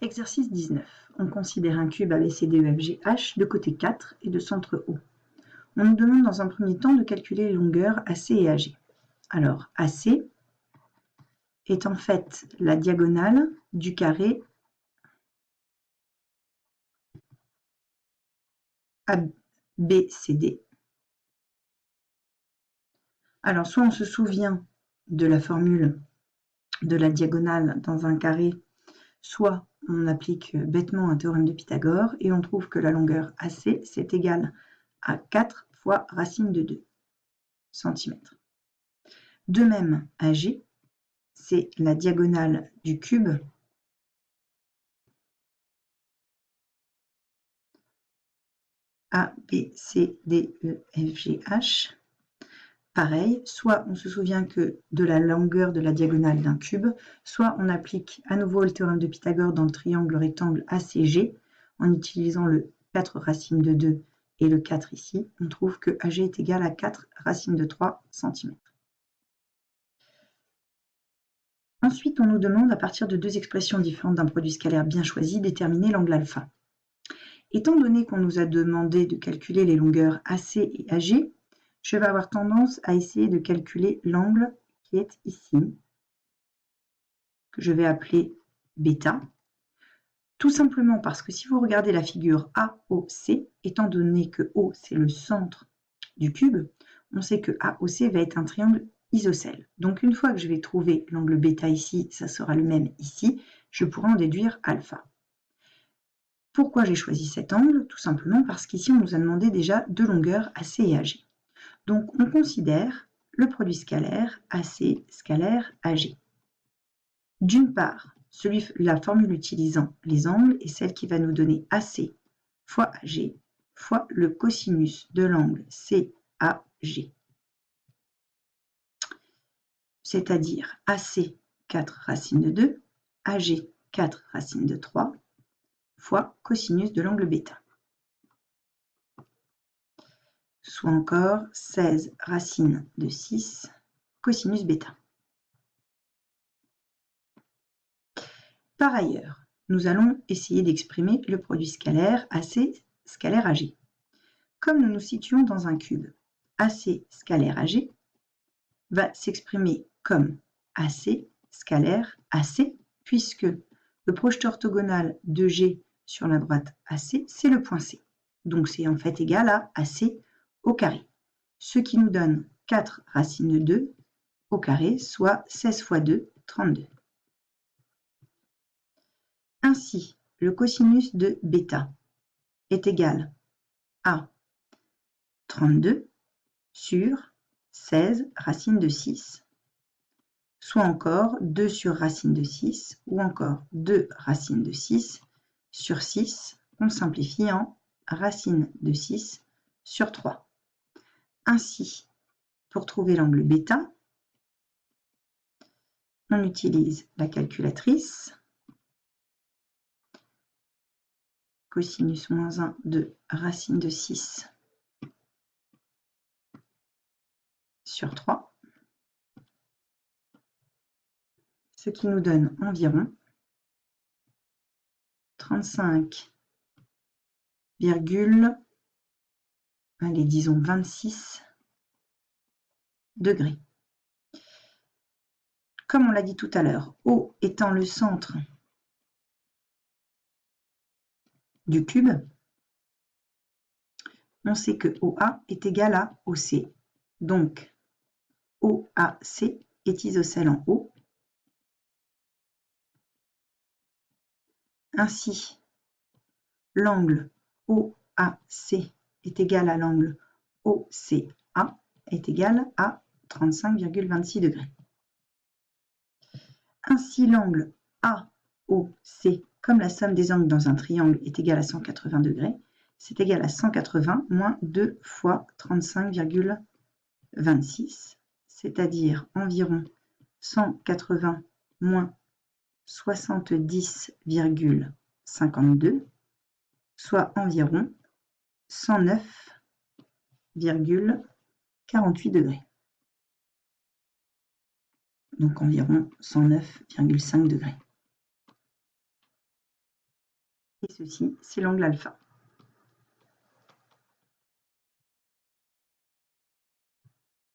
Exercice 19. On considère un cube ABCDEFGH de côté 4 et de centre O. On nous demande dans un premier temps de calculer les longueurs AC et AG. Alors, AC est en fait la diagonale du carré ABCD. Alors, soit on se souvient de la formule de la diagonale dans un carré, soit on applique bêtement un théorème de Pythagore et on trouve que la longueur AC, c'est égal à 4 fois racine de 2 cm. De même, AG, c'est la diagonale du cube ABCDEFGH. Pareil, soit on se souvient que de la longueur de la diagonale d'un cube, soit on applique à nouveau le théorème de Pythagore dans le triangle rectangle ACG en utilisant le 4 racine de 2 et le 4 ici. On trouve que AG est égal à 4 racine de 3 cm. Ensuite, on nous demande, à partir de deux expressions différentes d'un produit scalaire bien choisi, d'éterminer l'angle alpha. Étant donné qu'on nous a demandé de calculer les longueurs AC et AG, je vais avoir tendance à essayer de calculer l'angle qui est ici, que je vais appeler bêta, tout simplement parce que si vous regardez la figure AOC, étant donné que O c'est le centre du cube, on sait que AOC va être un triangle isocèle. Donc une fois que je vais trouver l'angle bêta ici, ça sera le même ici, je pourrai en déduire alpha. Pourquoi j'ai choisi cet angle? Tout simplement parce qu'ici on nous a demandé déjà deux longueurs AC et AG. Donc on considère le produit scalaire AC scalaire AG. D'une part, la formule utilisant les angles est celle qui va nous donner AC fois AG fois le cosinus de l'angle CAG. C'est-à-dire AC 4 racine de 2, AG 4 racine de 3 fois cosinus de l'angle bêta. Soit encore 16 racine de 6 cosinus bêta. Par ailleurs, nous allons essayer d'exprimer le produit scalaire AC scalaire AG. Comme nous nous situons dans un cube, AC scalaire AG va s'exprimer comme AC scalaire AC, puisque le projeté orthogonal de G sur la droite AC, c'est le point C. Donc c'est en fait égal à AC au carré, ce qui nous donne 4 racine de 2 au carré, soit 16 fois 2, 32. Ainsi, le cosinus de bêta est égal à 32 sur 16 racine de 6, soit encore 2 sur racine de 6, ou encore 2 racine de 6 sur 6, on simplifie en racine de 6 sur 3. Ainsi, pour trouver l'angle bêta, on utilise la calculatrice. Cosinus moins 1 de racine de 6 sur 3, ce qui nous donne environ 35, allez, disons 26 degrés. Comme on l'a dit tout à l'heure, O étant le centre du cube, on sait que OA est égal à OC. Donc, OAC est isocèle en O. Ainsi, l'angle OAC est égal à l'angle OCA est égal à 35,26 degrés. Ainsi, l'angle AOC, comme la somme des angles dans un triangle, est égal à 180 degrés, c'est égal à 180 moins 2 fois 35,26, c'est-à-dire environ 180 moins 70,52, soit environ 109,48 degrés. Donc environ 109,5 degrés. Et ceci, c'est l'angle alpha.